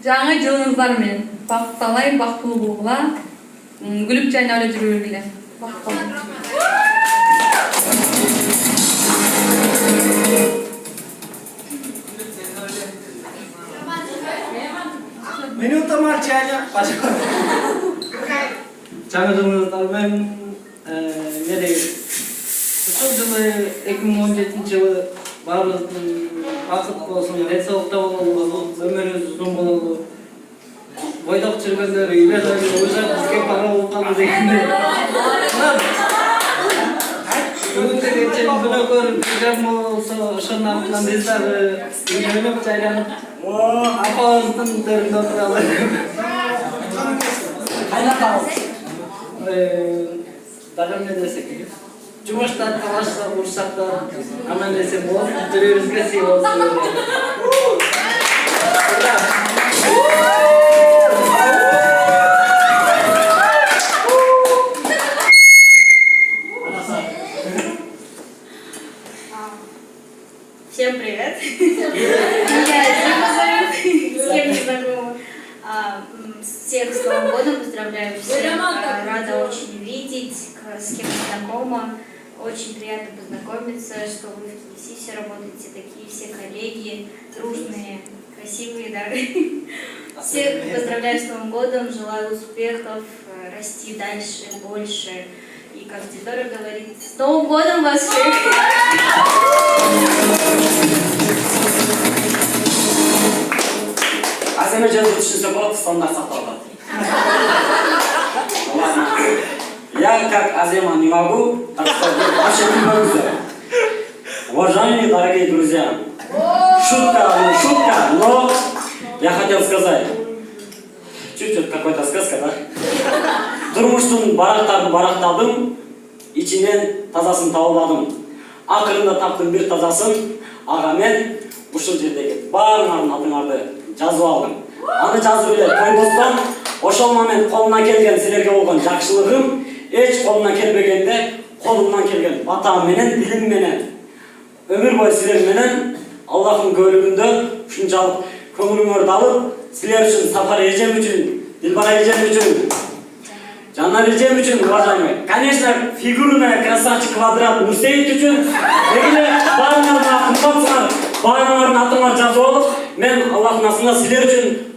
Жаңы жылыңыздар менен бакталай бактылуу болгула, күлүп жайнап эле жүрө бергиле. Minuto marcialia. Жаңы жылыңыздар менен мени ушул жылы 2017 жылы баарыбыздын бакыт болсун, денсаулыкта бололу, өмүрүбүз узун бололу. Бойдок жүргөндөр үйлөрү уйжап бизге бара болканы дегенде. Бүгүнкү кечээ күнөкөр бирден болсо ошонун артынан биз дагы үйлөнүп жайланып апабыздын төрүндө отуралы. Кайнакабыз. Дагы эмне десек? Жумуштан талашса, урушсак да аман эсен болуп, жүрөгүбүзгө сый болсун. Всем привет! Меня Дима зовут, с кем не знакома. Всех с Новым годом, поздравляю всех. Рада очень видеть, с кем не знакома. Очень приятно познакомиться, что вы в КИСИ все работаете, такие все коллеги, дружные, красивые, да. Всех поздравляю с Новым годом, желаю успехов, расти дальше, больше. И как Дидора говорит, с Новым годом вас всех! Аземе жазып түшінсе болады, стандарт сақталады. Я как Азема не могу, так что вообще не могу. Уважаемые дорогие друзья, шутка, но я хотел сказать, чуть-чуть какой-то сказка, да? Турмуштун барактадым, ичинен тазасын табылдым. Акырында таптым бир тазасын, ага мен ушул жердеги баарыңардын атыңарды жазып алдым. Аны жазып эле койбостон, ошол момент колумдан келген силерге болгон жакшылыгым, эч колумдан келбегенде колумдан келген батам менен, билим менен, өмүр бою силер менен Аллахтын көөлүгүндө ушунчалык көңүлүңөрдү алып, силер үчүн Сапар эжем үчүн, Дилбара эжем үчүн, Жанар эжем үчүн, уважаемый, конечно, фигурный красавчик квадрат Нурсейит үчүн, дегеле баарыңардын атыңар жазып алып, мен Аллахтын атында силер үчүн